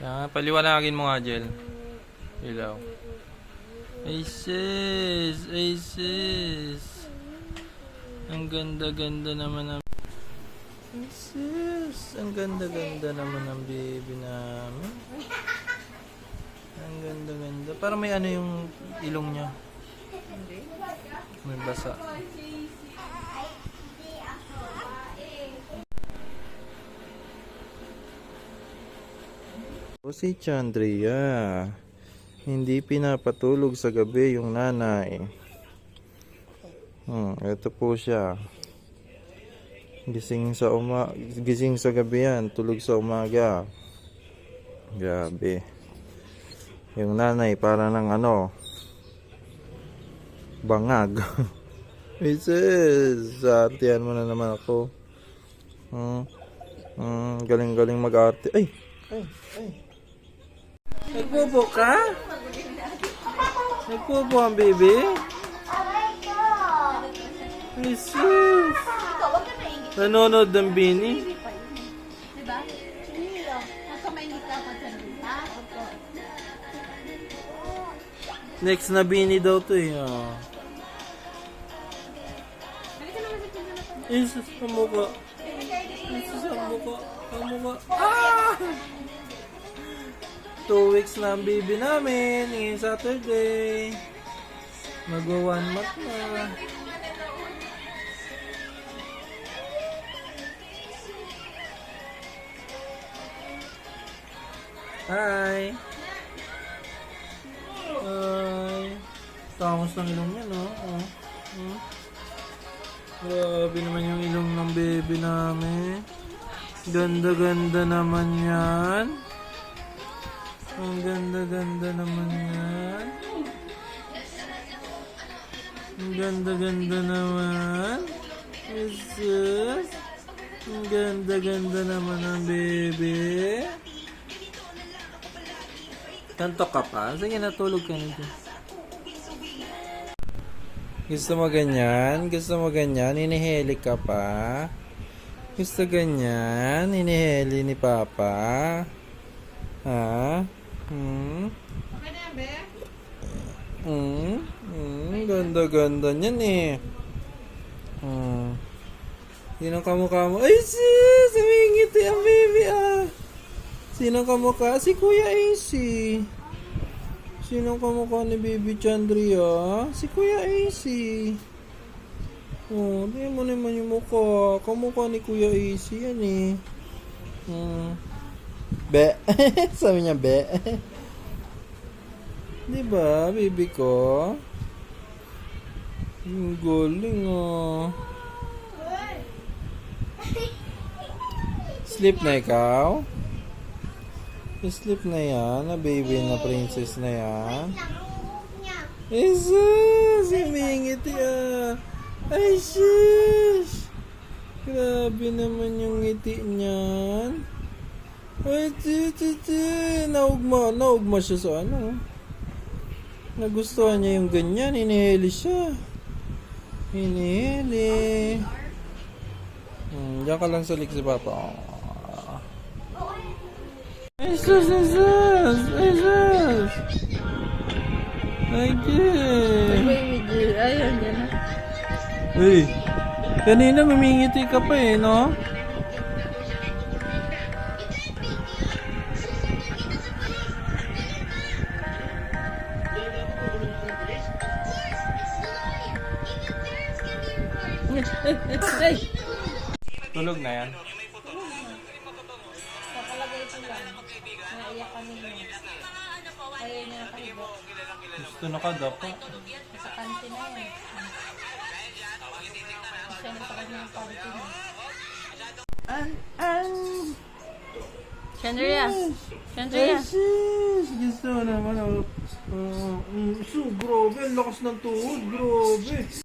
Kaya paliwanagin mo nga, Jel. Ilaw. Ay sis! Ay sis! Ang ganda-ganda naman ng... Ay sis! Ang ganda-ganda naman ng baby namin. Ang ganda-ganda. Para may ano yung ilong niya. May basa. O si Chandria, hindi pinapatulog sa gabi yung nanay. Ito po siya. Gising sa gabi yan, tulog sa umaga. Grabe. Yung nanay para ng ano, bangag. Mrs. Artihan mo na naman ako. Galing-galing mag-arte. Ay! Nagpupo ka? Nagpupo ang baby? Jesus! Nanonood ng Bini? Diba? Hindi lang. Magkamainit ka pa dyan. Next na Bini daw to eh. Oh. Jesus, pamukha. Jesus, pamukha. Pamukha. Ah! 2 weeks na ang baby namin. Ngayong Saturday. Mag-1 month na. Hi! Hi! Tangos ng ilong niya, no? Grabe naman yung ilong ng baby namin. Ganda-ganda naman yan. Ang ganda-ganda naman yan. Ang ganda-ganda naman. Jesus. Ang ganda-ganda naman ng baby. Kanto ka pa? Sige, natulog ka na dyan. Gusto mo ganyan? Gusto mo ganyan? Hinihili ka pa? Gusto ganyan? Hinihili ni Papa? Ha? Okay na yan, be? Ganda-ganda niyan eh. Sinong kamukha mo? Ay sis! Humingiti ang baby ah! Sinong kamukha? Si Kuya AC. Sinong kamukha ni Baby Chandria? Si Kuya AC. Tingnan mo naman yung mukha. Kamukha ni Kuya AC yan eh. Be. Sabi niya be. Diba, baby ko? Ang galing ah. Sleep na ikaw? Sleep na yan, na baby na princess na yan. Jesus! Humingiti ah. Ay, shish! Grabe naman yung ngiti niyan. Ay, naugma siya sa ano. Nagustuhan niya yung ganyan. Hinihili siya. Hinihili. Diyan ka lang sa lik si Papa. Ay, sus! Ay, sus! Ay, Baby, ayun, yan na. Hey! Kanina mamingiti ka pa eh, no? Ay! Tulog na yan. Nakalagay ito lang. Naiyak kami niya. Ayaw niya nakahibo. Gusto na ka dapat. Sa kantin na yan. Siya na sa kanyang kantin. Chandria! Chandria! Sis! Gusto naman ako. So, grabe. Ang lakas ng tuhod. Grabe.